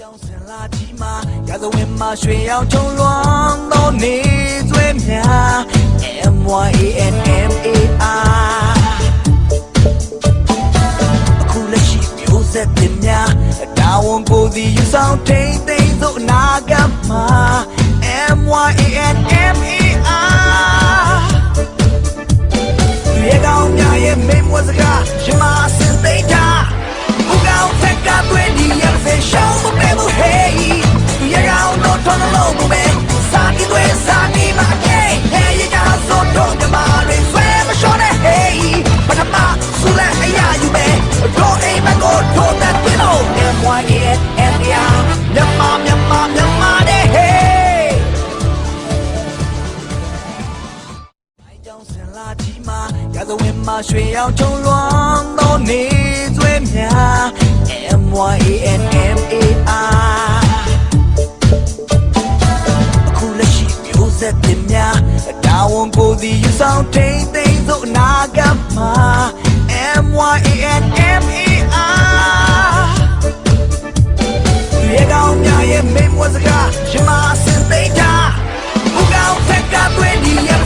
ကြောင့်စင်လာကြီးမှာရာဇဝင်မှာရွှေရောင်ချုံလွှမ်းသောနေသွေးများ MYANMAR အခုလက်ရှိမျိုးဆက်တင်များတာဝန်ကိုစီယူဆောင်ထိန်သိမ်းသောအနာဂတ်မှာ MYANMAR ရေကောင်းများရဲ့မိမွေးစကားရှင်မအစင်သိမ်းတာဘူကောင်ဖက်ကသွေးဒီရဲ့ဖေရှောင်းမပဲဘူး hey ရေကောင်းတော့ထွန်းလို့မပဲစာကီသွေးစာကီမကဲ hey ရေကောင်းဆိုတော့ဒီမှာတွေဆွဲမလျှော့နဲ့ hey ပထမဆူလက်အရာယူပဲတော့အိမ်မကိုထိုးတဲ့ပြလို့ MYANMAR မြန်မာတဲ့ hey ကြောင့်စင်လာကြီးမှာရာဇဝင်မှာရွှေရောင်ချုံလွှမ်းသောနေသွေးများ MYANMAR အခုလက်ရှိမျိုးဆက်တင်များတာဝန်ကိုစီယူဆောင်ထိန်သိမ်းသောအနာဂတ်မှာ MYANMAR ရေကောင်းများရဲ့မိမွေးစကားရှင်မအစင်သိမ်းတာဘူကောင်ဖက်ကသွေးဒီရဲ့